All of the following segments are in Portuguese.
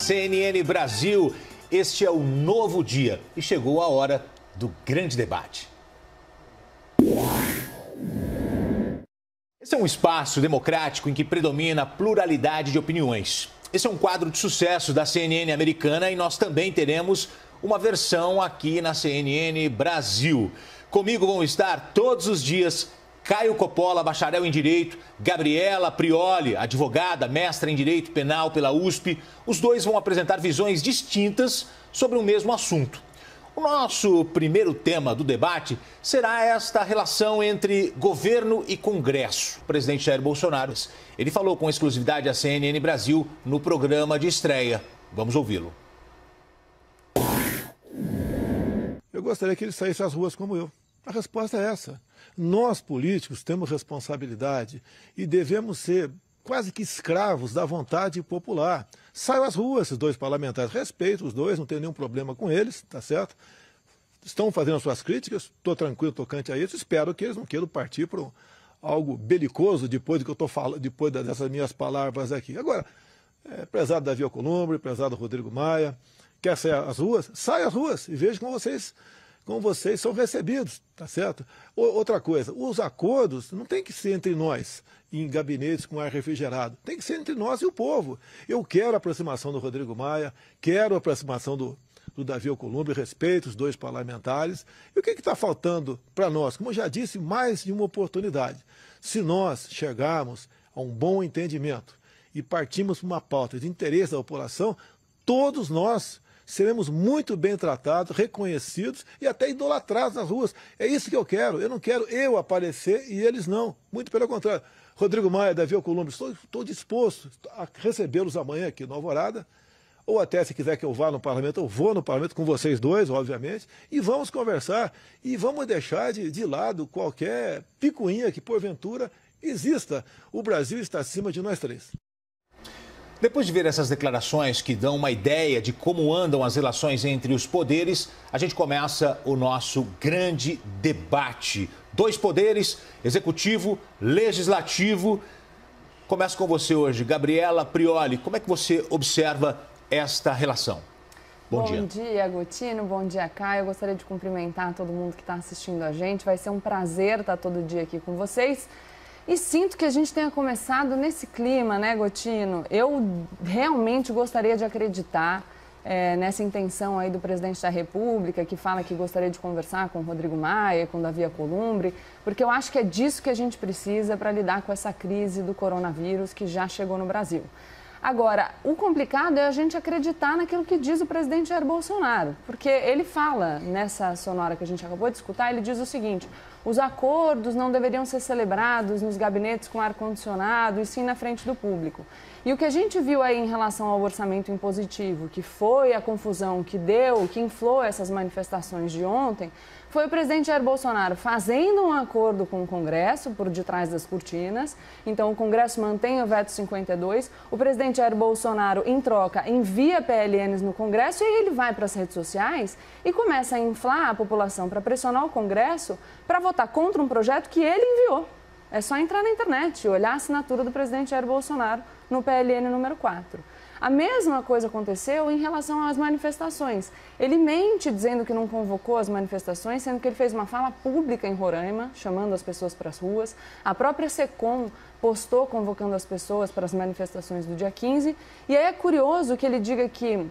CNN Brasil, este é o novo dia e chegou a hora do grande debate. Esse é um espaço democrático em que predomina a pluralidade de opiniões. Esse é um quadro de sucesso da CNN americana e nós também teremos uma versão aqui na CNN Brasil. Comigo vão estar todos os dias Caio Coppola, bacharel em Direito, Gabriela Prioli, advogada, mestra em Direito Penal pela USP. Os dois vão apresentar visões distintas sobre o mesmo assunto. O nosso primeiro tema do debate será esta relação entre governo e Congresso. O presidente Jair Bolsonaro, ele falou com exclusividade à CNN Brasil no programa de estreia. Vamos ouvi-lo. Eu gostaria que ele saísse às ruas como eu. A resposta é essa. Nós, políticos, temos responsabilidade e devemos ser quase que escravos da vontade popular. Saiam às ruas esses dois parlamentares. Respeito os dois, não tenho nenhum problema com eles, tá certo? Estão fazendo as suas críticas, estou tranquilo tocante a isso. Espero que eles não queiram partir para algo belicoso depois do que eu estou falando, depois dessas minhas palavras aqui. Agora, prezado Davi Alcolumbre, prezado Rodrigo Maia, quer sair às ruas? Saia às ruas e veja como vocês são recebidos, tá certo? Outra coisa, os acordos não tem que ser entre nós, em gabinetes com ar refrigerado, tem que ser entre nós e o povo. Eu quero a aproximação do Rodrigo Maia, quero a aproximação do Davi Alcolumbre, respeito os dois parlamentares. E o que está faltando para nós? Como eu já disse, mais de uma oportunidade. Se nós chegarmos a um bom entendimento e partirmos para uma pauta de interesse da população, todos nós seremos muito bem tratados, reconhecidos e até idolatrados nas ruas. É isso que eu quero. Eu não quero eu aparecer e eles não. Muito pelo contrário. Rodrigo Maia, Davi Alcolumbre, estou disposto a recebê-los amanhã aqui no Alvorada, ou até se quiser que eu vá no parlamento, eu vou no parlamento com vocês dois, obviamente, e vamos conversar e vamos deixar de lado qualquer picuinha que porventura exista. O Brasil está acima de nós três. Depois de ver essas declarações que dão uma ideia de como andam as relações entre os poderes, a gente começa o nosso grande debate. Dois poderes, executivo, legislativo. Começo com você hoje, Gabriela Prioli. Como é que você observa esta relação? Bom dia. Bom dia, Agostino. Bom dia, Caio. Eu gostaria de cumprimentar todo mundo que está assistindo a gente. Vai ser um prazer estar todo dia aqui com vocês. E sinto que a gente tenha começado nesse clima, né, Gotino? Eu realmente gostaria de acreditar nessa intenção aí do presidente da República, que fala que gostaria de conversar com o Rodrigo Maia, com o Davi Alcolumbre, porque eu acho que é disso que a gente precisa para lidar com essa crise do coronavírus que já chegou no Brasil. Agora, o complicado é a gente acreditar naquilo que diz o presidente Jair Bolsonaro, porque ele fala, nessa sonora que a gente acabou de escutar, ele diz o seguinte: os acordos não deveriam ser celebrados nos gabinetes com ar-condicionado e sim na frente do público. E o que a gente viu aí em relação ao orçamento impositivo, que foi a confusão que inflou essas manifestações de ontem, foi o presidente Jair Bolsonaro fazendo um acordo com o Congresso por detrás das cortinas. Então, o Congresso mantém o veto 52. O presidente Jair Bolsonaro, em troca, envia PLNs no Congresso e aí ele vai para as redes sociais e começa a inflar a população para pressionar o Congresso para votar contra um projeto que ele enviou. É só entrar na internet e olhar a assinatura do presidente Jair Bolsonaro no PLN número 4. A mesma coisa aconteceu em relação às manifestações. Ele mente dizendo que não convocou as manifestações, sendo que ele fez uma fala pública em Roraima, chamando as pessoas para as ruas. A própria SECOM postou convocando as pessoas para as manifestações do dia 15. E aí é curioso que ele diga que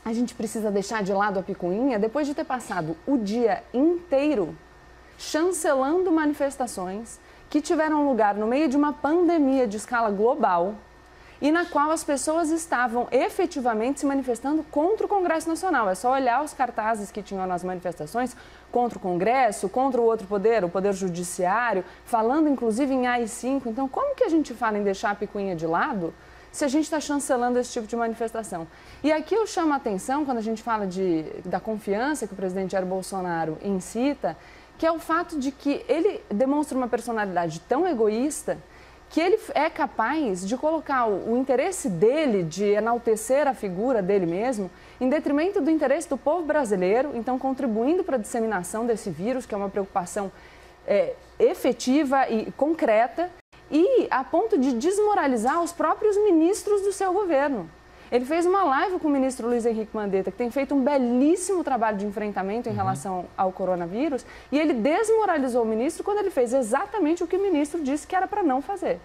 a gente precisa deixar de lado a picuinha, depois de ter passado o dia inteiro chancelando manifestações que tiveram lugar no meio de uma pandemia de escala global, e na qual as pessoas estavam efetivamente se manifestando contra o Congresso Nacional. É só olhar os cartazes que tinham nas manifestações contra o Congresso, contra o outro poder, o Poder Judiciário, falando inclusive em AI-5. Então, como que a gente fala em deixar a picuinha de lado se a gente está chancelando esse tipo de manifestação? E aqui eu chamo a atenção, quando a gente fala da confiança que o presidente Jair Bolsonaro incita, que é o fato de que ele demonstra uma personalidade tão egoísta que ele é capaz de colocar o interesse dele, de enaltecer a figura dele mesmo, em detrimento do interesse do povo brasileiro, então contribuindo para a disseminação desse vírus, que é uma preocupação efetiva e concreta, e a ponto de desmoralizar os próprios ministros do seu governo. Ele fez uma live com o ministro Luiz Henrique Mandetta, que tem feito um belíssimo trabalho de enfrentamento em relação ao coronavírus, e ele desmoralizou o ministro quando ele fez exatamente o que o ministro disse que era para não fazer.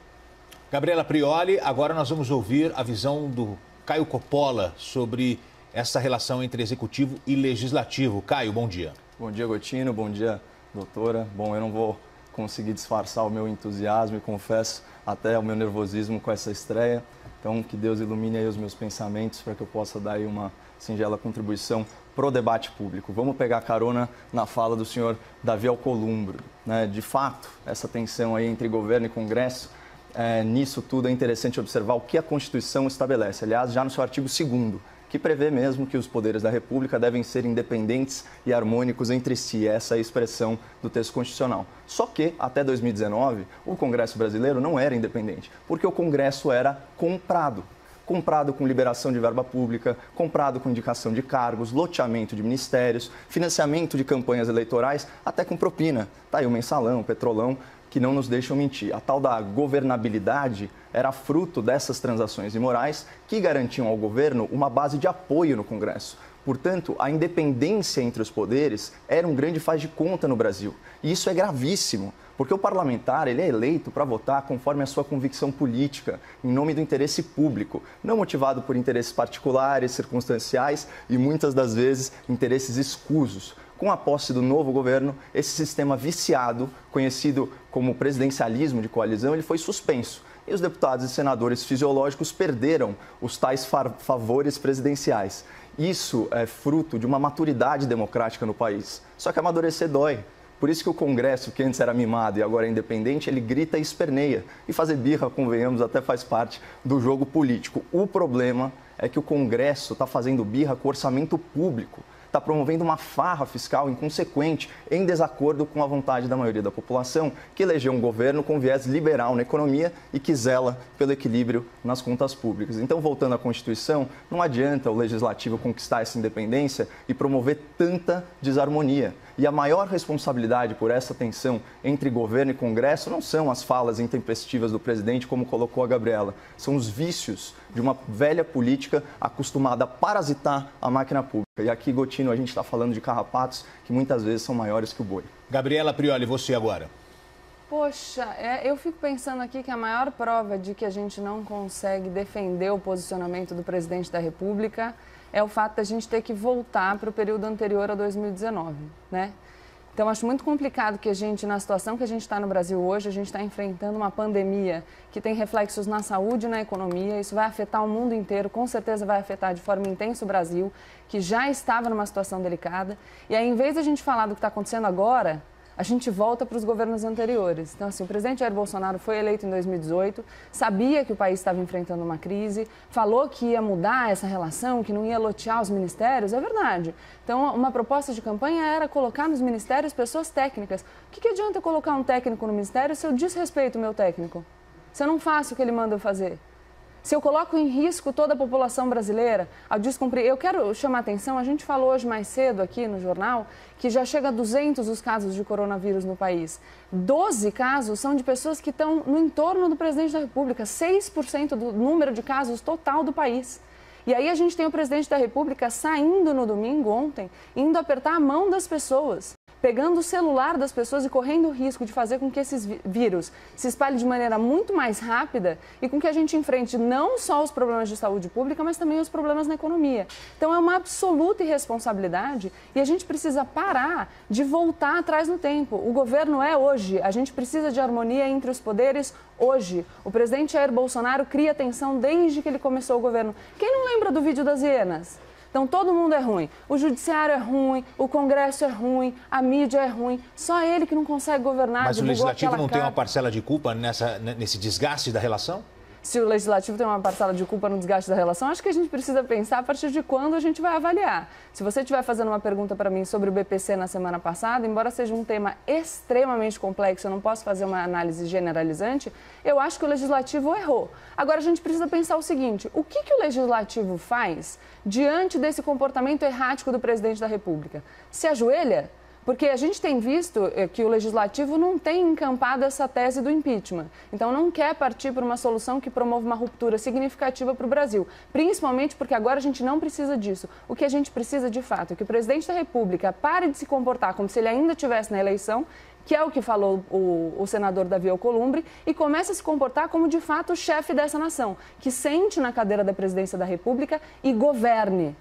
Gabriela Prioli, agora nós vamos ouvir a visão do Caio Coppola sobre essa relação entre executivo e legislativo. Caio, bom dia. Bom dia, Gotino. Bom dia, doutora. Bom, eu não vou conseguir disfarçar o meu entusiasmo e confesso até o meu nervosismo com essa estreia. Então, que Deus ilumine aí os meus pensamentos para que eu possa dar aí uma singela contribuição pro debate público. Vamos pegar carona na fala do senhor Davi Alcolumbre, né? De fato, essa tensão aí entre governo e Congresso, nisso tudo é interessante observar o que a Constituição estabelece. Aliás, já no seu artigo 2º, que prevê mesmo que os poderes da República devem ser independentes e harmônicos entre si. Essa é a expressão do texto constitucional. Só que, até 2019, o Congresso brasileiro não era independente, porque o Congresso era comprado. Comprado com liberação de verba pública, comprado com indicação de cargos, loteamento de ministérios, financiamento de campanhas eleitorais, até com propina. Tá aí o mensalão, o petrolão, que não nos deixam mentir. A tal da governabilidade era fruto dessas transações imorais que garantiam ao governo uma base de apoio no Congresso. Portanto, a independência entre os poderes era um grande faz de conta no Brasil. E isso é gravíssimo, porque o parlamentar ele é eleito para votar conforme a sua convicção política, em nome do interesse público, não motivado por interesses particulares, circunstanciais e, muitas das vezes, interesses escusos. Com a posse do novo governo, esse sistema viciado, conhecido como presidencialismo de coalizão, ele foi suspenso. E os deputados e senadores fisiológicos perderam os tais favores presidenciais. Isso é fruto de uma maturidade democrática no país. Só que amadurecer dói. Por isso que o Congresso, que antes era mimado e agora é independente, ele grita e esperneia. E fazer birra, convenhamos, até faz parte do jogo político. O problema é que o Congresso está fazendo birra com o orçamento público. Está promovendo uma farra fiscal inconsequente, em desacordo com a vontade da maioria da população, que elegeu um governo com viés liberal na economia e que zela pelo equilíbrio nas contas públicas. Então, voltando à Constituição, não adianta o Legislativo conquistar essa independência e promover tanta desarmonia. E a maior responsabilidade por essa tensão entre governo e Congresso não são as falas intempestivas do presidente, como colocou a Gabriela, são os vícios de uma velha política acostumada a parasitar a máquina pública. E aqui, Gotino, a gente está falando de carrapatos que muitas vezes são maiores que o boi. Gabriela Prioli, você agora. Poxa, eu fico pensando aqui que a maior prova de que a gente não consegue defender o posicionamento do presidente da República é o fato da gente ter que voltar para o período anterior a 2019, né? Então, acho muito complicado que a gente, na situação que a gente está no Brasil hoje, a gente está enfrentando uma pandemia que tem reflexos na saúde e na economia. Isso vai afetar o mundo inteiro, com certeza vai afetar de forma intensa o Brasil, que já estava numa situação delicada. E aí, em vez de a gente falar do que está acontecendo agora, a gente volta para os governos anteriores. Então, assim, o presidente Jair Bolsonaro foi eleito em 2018, sabia que o país estava enfrentando uma crise, falou que ia mudar essa relação, que não ia lotear os ministérios, é verdade. Então, uma proposta de campanha era colocar nos ministérios pessoas técnicas. O que adianta eu colocar um técnico no ministério se eu desrespeito o meu técnico? Se eu não faço o que ele manda eu fazer? Se eu coloco em risco toda a população brasileira ao descumprir... Eu quero chamar a atenção, a gente falou hoje mais cedo aqui no jornal que já chega a 200 os casos de coronavírus no país. 12 casos são de pessoas que estão no entorno do presidente da República, 6% do número de casos total do país. E aí a gente tem o presidente da República saindo no domingo, ontem, indo apertar a mão das pessoas, pegando o celular das pessoas e correndo o risco de fazer com que esses vírus se espalhem de maneira muito mais rápida e com que a gente enfrente não só os problemas de saúde pública, mas também os problemas na economia. Então é uma absoluta irresponsabilidade e a gente precisa parar de voltar atrás no tempo. O governo é hoje, a gente precisa de harmonia entre os poderes hoje. O presidente Jair Bolsonaro cria tensão desde que ele começou o governo. Quem não lembra do vídeo das hienas? Então, todo mundo é ruim. O judiciário é ruim, o Congresso é ruim, a mídia é ruim. Só ele que não consegue governar. Mas o Legislativo não tem uma parcela de culpa nesse desgaste da relação? Se o Legislativo tem uma parcela de culpa no desgaste da relação, acho que a gente precisa pensar a partir de quando a gente vai avaliar. Se você estiver fazendo uma pergunta para mim sobre o BPC na semana passada, embora seja um tema extremamente complexo, eu não posso fazer uma análise generalizante, eu acho que o Legislativo errou. Agora, a gente precisa pensar o seguinte, o que o Legislativo faz diante desse comportamento errático do presidente da República? Se ajoelha? Porque a gente tem visto que o Legislativo não tem encampado essa tese do impeachment. Então, não quer partir para uma solução que promova uma ruptura significativa para o Brasil. Principalmente porque agora a gente não precisa disso. O que a gente precisa, de fato, é que o presidente da República pare de se comportar como se ele ainda estivesse na eleição, que é o que falou o senador Davi Alcolumbre, e comece a se comportar como, de fato, o chefe dessa nação, que sente na cadeira da presidência da República e governe.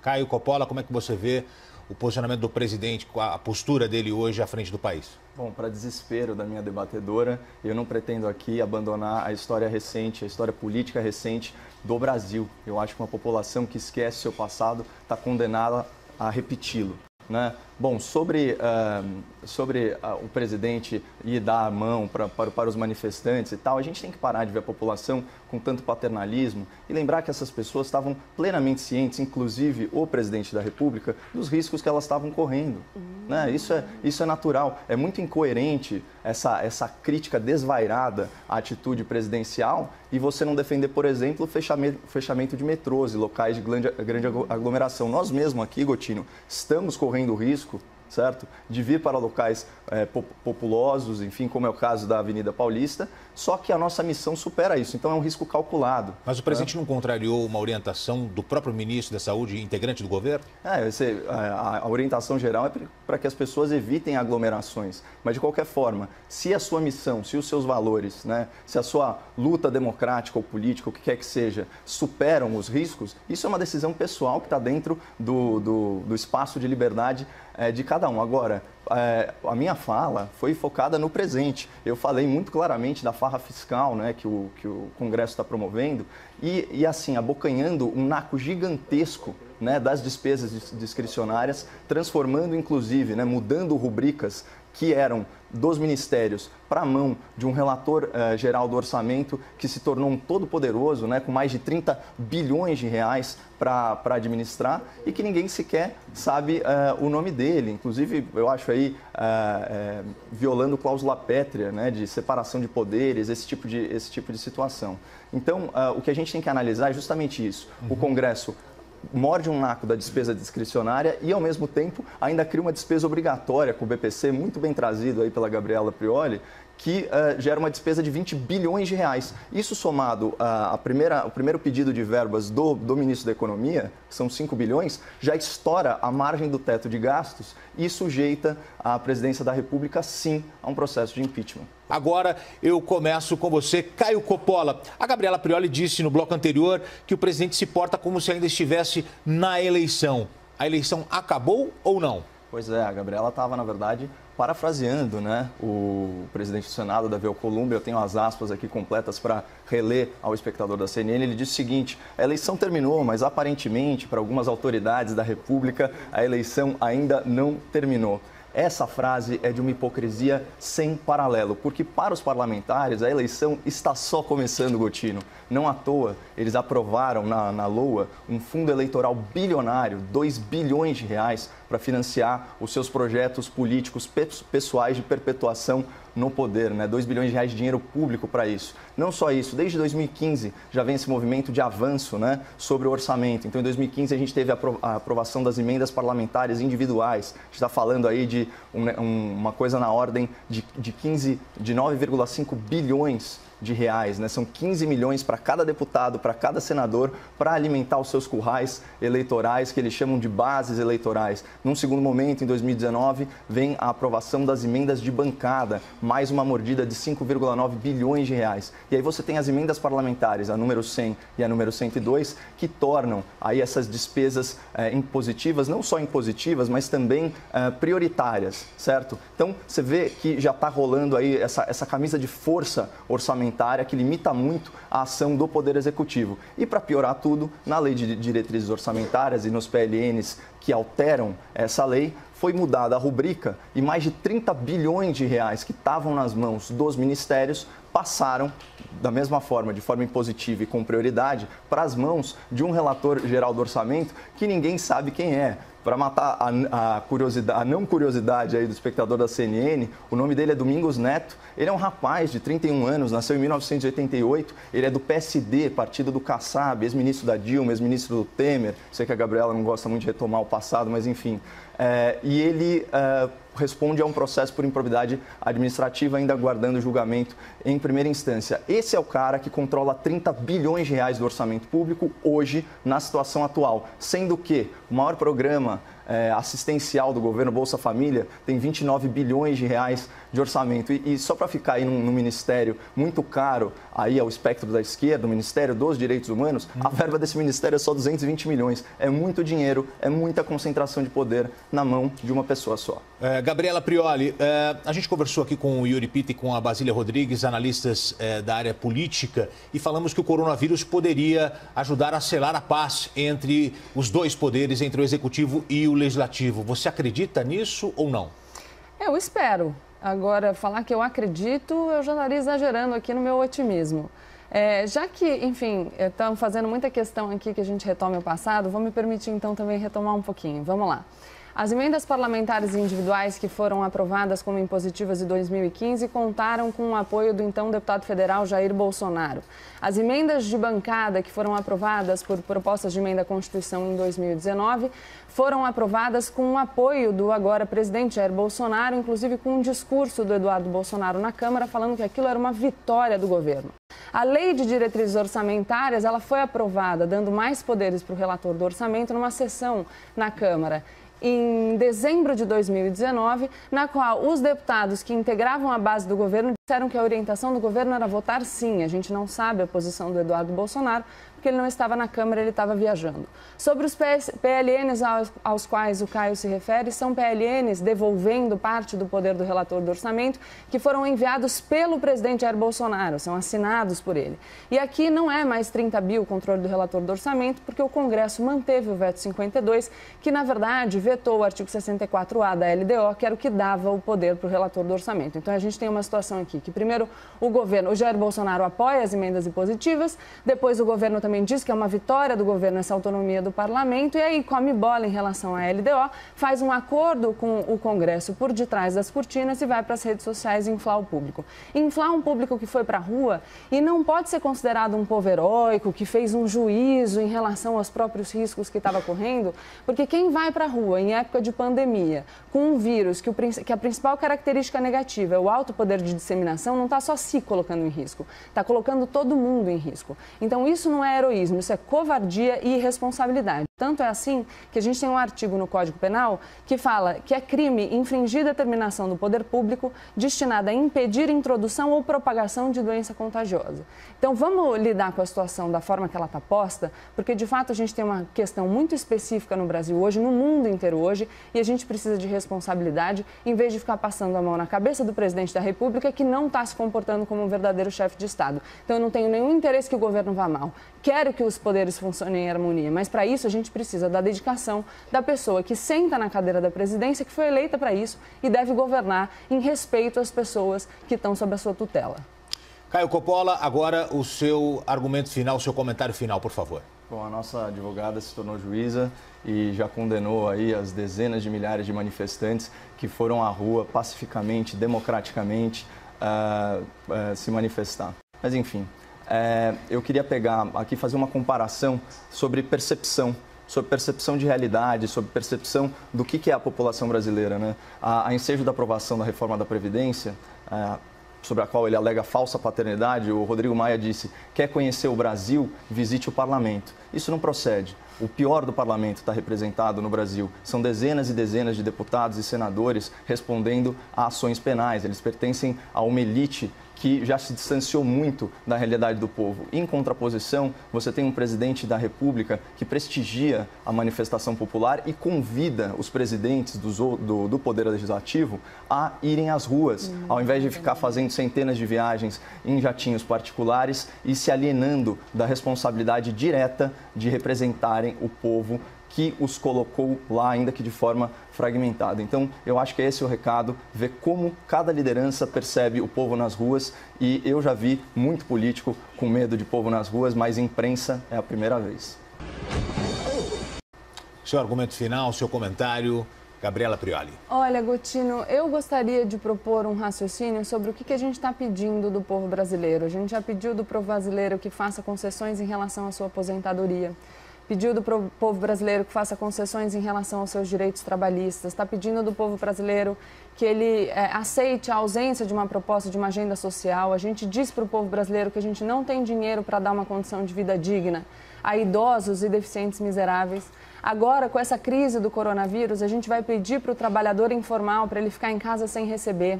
Caio Coppola, como é que você vê o posicionamento do presidente, a postura dele hoje à frente do país? Bom, para desespero da minha debatedora, eu não pretendo aqui abandonar a história recente, a história política recente do Brasil. Eu acho que uma população que esquece seu passado está condenada a repeti-lo, né? Bom, sobre o presidente ir dar a mão para os manifestantes e tal, a gente tem que parar de ver a população com tanto paternalismo e lembrar que essas pessoas estavam plenamente cientes, inclusive o presidente da República, dos riscos que elas estavam correndo. Né? Isso é natural. É muito incoerente essa crítica desvairada à atitude presidencial e você não defender, por exemplo, o fechamento de metrôs e locais de grande aglomeração. Nós mesmos aqui, Gotino, estamos correndo o risco, certo? De vir para locais populosos, enfim, como é o caso da Avenida Paulista, só que a nossa missão supera isso, então é um risco calculado. Mas o presidente não contrariou uma orientação do próprio ministro da Saúde, integrante do governo? A orientação geral é para que as pessoas evitem aglomerações, mas de qualquer forma, se a sua missão, se os seus valores, né, se a sua luta democrática ou política, o que quer que seja, superam os riscos, isso é uma decisão pessoal que está dentro do espaço de liberdade de cada um. Agora, a minha fala foi focada no presente. Eu falei muito claramente da farra fiscal, né, que o Congresso está promovendo e assim, abocanhando um naco gigantesco, né, das despesas discricionárias, transformando inclusive, né, mudando rubricas que eram dos ministérios para a mão de um relator geral do orçamento que se tornou um todo-poderoso, né, com mais de 30 bilhões de reais para administrar e que ninguém sequer sabe o nome dele. Inclusive, eu acho aí violando cláusula pétrea, né, de separação de poderes, esse tipo de situação. Então, o que a gente tem que analisar é justamente isso. O Congresso morde um naco da despesa discricionária e, ao mesmo tempo, ainda cria uma despesa obrigatória com o BPC, muito bem trazido aí pela Gabriela Prioli, que gera uma despesa de 20 bilhões de reais. Isso somado ao primeiro pedido de verbas do ministro da Economia, que são 5 bilhões, já estoura a margem do teto de gastos e sujeita a presidência da República, sim, a um processo de impeachment. Agora eu começo com você, Caio Coppola. A Gabriela Prioli disse no bloco anterior que o presidente se porta como se ainda estivesse na eleição. A eleição acabou ou não? Pois é, a Gabriela estava, na verdade, parafraseando, né, o presidente do Senado, Davi Alcolumbre. Eu tenho as aspas aqui completas para reler ao espectador da CNN. Ele disse o seguinte: a eleição terminou, mas aparentemente, para algumas autoridades da República, a eleição ainda não terminou. Essa frase é de uma hipocrisia sem paralelo, porque para os parlamentares a eleição está só começando, Gotino. Não à toa, eles aprovaram na LOA um fundo eleitoral bilionário, 2 bilhões de reais, para financiar os seus projetos políticos pessoais de perpetuação no poder, né? 2 bilhões de reais de dinheiro público para isso. Não só isso, desde 2015 já vem esse movimento de avanço, né, sobre o orçamento. Então, em 2015 a gente teve a aprovação das emendas parlamentares individuais. A gente está falando aí de uma coisa na ordem de 9,5 bilhões de reais, né? São 15 milhões para cada deputado, para cada senador, para alimentar os seus currais eleitorais, que eles chamam de bases eleitorais. Num segundo momento, em 2019, vem a aprovação das emendas de bancada, mais uma mordida de 5,9 bilhões de reais. E aí você tem as emendas parlamentares, a número 100 e a número 102, que tornam aí essas despesas impositivas, não só impositivas, mas também prioritárias, certo? Então, você vê que já está rolando aí essa camisa de força orçamentária que limita muito a ação do Poder Executivo. E para piorar tudo, na Lei de Diretrizes Orçamentárias e nos PLNs que alteram essa lei, foi mudada a rubrica e mais de 30 bilhões de reais que estavam nas mãos dos ministérios passaram, da mesma forma, de forma impositiva e com prioridade, para as mãos de um relator geral do orçamento que ninguém sabe quem é. Para matar a não curiosidade aí do espectador da CNN, o nome dele é Domingos Neto. Ele é um rapaz de 31 anos, nasceu em 1988. Ele é do PSD, partido do Kassab, ex-ministro da Dilma, ex-ministro do Temer. Sei que a Gabriela não gosta muito de retomar o passado, mas enfim. E ele responde a um processo por improbidade administrativa, ainda aguardando julgamento em primeira instância. Esse é o cara que controla 30 bilhões de reais do orçamento público hoje, na situação atual. Sendo que o maior programa assistencial do governo, Bolsa Família, tem 29 bilhões de reais de orçamento. E só para ficar aí num ministério muito caro, aí ao espectro da esquerda, o Ministério dos Direitos Humanos, a verba desse ministério é só 220 milhões. É muito dinheiro, é muita concentração de poder na mão de uma pessoa só. Gabriela Prioli, a gente conversou aqui com o Yuri Pitta e com a Basília Rodrigues, analistas da área política, e falamos que o coronavírus poderia ajudar a selar a paz entre os dois poderes, entre o Executivo e o Legislativo. Você acredita nisso ou não? Eu espero. Agora, falar que eu acredito, eu já estaria exagerando aqui no meu otimismo. Já que, enfim, estão fazendo muita questão aqui que a gente retome o passado, vou me permitir então também retomar um pouquinho. Vamos lá. As emendas parlamentares individuais que foram aprovadas como impositivas em 2015 contaram com o apoio do então deputado federal Jair Bolsonaro. As emendas de bancada que foram aprovadas por propostas de emenda à Constituição em 2019 foram aprovadas com o apoio do agora presidente Jair Bolsonaro, inclusive com um discurso do Eduardo Bolsonaro na Câmara falando que aquilo era uma vitória do governo. A lei de diretrizes orçamentárias, ela foi aprovada, dando mais poderes para o relator do orçamento numa sessão na Câmara em dezembro de 2019, na qual os deputados que integravam a base do governo disseram que a orientação do governo era votar sim. A gente não sabe a posição do Eduardo Bolsonaro, porque ele não estava na Câmara, ele estava viajando. Sobre os PLNs aos quais o Caio se refere, são PLNs devolvendo parte do poder do relator do orçamento, que foram enviados pelo presidente Jair Bolsonaro, são assinados por ele. E aqui não é mais 30 bi o controle do relator do orçamento, porque o Congresso manteve o veto 52, que na verdade vetou o artigo 64A da LDO, que era o que dava o poder para o relator do orçamento. Então a gente tem uma situação aqui que primeiro o Jair Bolsonaro apoia as emendas impositivas, depois o governo também diz que é uma vitória do governo essa autonomia do parlamento e aí come bola em relação à LDO, faz um acordo com o Congresso por detrás das cortinas e vai para as redes sociais inflar o público. Inflar um público que foi para a rua e não pode ser considerado um povo heróico, que fez um juízo em relação aos próprios riscos que estava correndo, porque quem vai para a rua em época de pandemia, com um vírus que a principal característica negativa é o alto poder de disseminação, não está só se colocando em risco, está colocando todo mundo em risco. Então isso não é heroísmo, isso é covardia e irresponsabilidade. Tanto é assim que a gente tem um artigo no Código Penal que fala que é crime infringir determinação do poder público destinada a impedir introdução ou propagação de doença contagiosa. Então vamos lidar com a situação da forma que ela está posta, porque de fato a gente tem uma questão muito específica no Brasil hoje, no mundo inteiro hoje, e a gente precisa de responsabilidade em vez de ficar passando a mão na cabeça do presidente da República que não está se comportando como um verdadeiro chefe de Estado. Então eu não tenho nenhum interesse que o governo vá mal. Quero que os poderes funcionem em harmonia, mas para isso a gente precisa da dedicação da pessoa que senta na cadeira da presidência, que foi eleita para isso e deve governar em respeito às pessoas que estão sob a sua tutela. Caio Coppola, agora o seu argumento final, o seu comentário final, por favor. Bom, a nossa advogada se tornou juíza e já condenou aí as dezenas de milhares de manifestantes que foram à rua pacificamente, democraticamente, se manifestar. Mas enfim, eu queria pegar aqui, fazer uma comparação sobre percepção de realidade, sobre percepção do que é a população brasileira, né? A ensejo da aprovação da reforma da Previdência, sobre a qual ele alega falsa paternidade, o Rodrigo Maia disse: quer conhecer o Brasil, visite o parlamento. Isso não procede. O pior do parlamento está representado no Brasil. São dezenas e dezenas de deputados e senadores respondendo a ações penais. Eles pertencem a uma elite que já se distanciou muito da realidade do povo. Em contraposição, você tem um presidente da República que prestigia a manifestação popular e convida os presidentes do Poder Legislativo a irem às ruas, ao invés de ficar fazendo centenas de viagens em jatinhos particulares e se alienando da responsabilidade direta de representarem o povo que os colocou lá, ainda que de forma fragmentada. Então, eu acho que esse é o recado, ver como cada liderança percebe o povo nas ruas, e eu já vi muito político com medo de povo nas ruas, mas imprensa é a primeira vez. Seu argumento final, seu comentário, Gabriela Prioli. Olha, Gotino, eu gostaria de propor um raciocínio sobre o que a gente está pedindo do povo brasileiro. A gente já pediu do povo brasileiro que faça concessões em relação à sua aposentadoria. Pediu do povo brasileiro que faça concessões em relação aos seus direitos trabalhistas. Está pedindo do povo brasileiro que ele aceite a ausência de uma proposta de uma agenda social. A gente diz para o povo brasileiro que a gente não tem dinheiro para dar uma condição de vida digna a idosos e deficientes miseráveis. Agora, com essa crise do coronavírus, a gente vai pedir para o trabalhador informal para ele ficar em casa sem receber.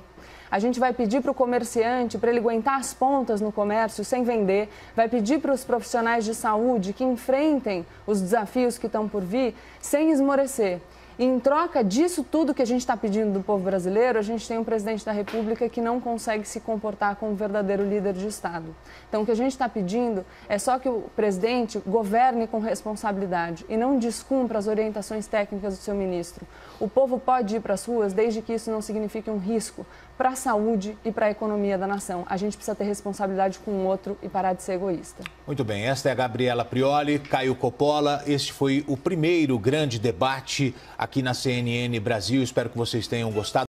A gente vai pedir para o comerciante para ele aguentar as pontas no comércio sem vender. Vai pedir para os profissionais de saúde que enfrentem os desafios que estão por vir sem esmorecer. E em troca disso tudo que a gente está pedindo do povo brasileiro, a gente tem um presidente da República que não consegue se comportar como um verdadeiro líder de Estado. Então, o que a gente está pedindo é só que o presidente governe com responsabilidade e não descumpra as orientações técnicas do seu ministro. O povo pode ir para as ruas desde que isso não signifique um risco para a saúde e para a economia da nação. A gente precisa ter responsabilidade com o outro e parar de ser egoísta. Muito bem, esta é a Gabriela Prioli, Caio Coppola. Este foi o primeiro grande debate aqui na CNN Brasil. Espero que vocês tenham gostado.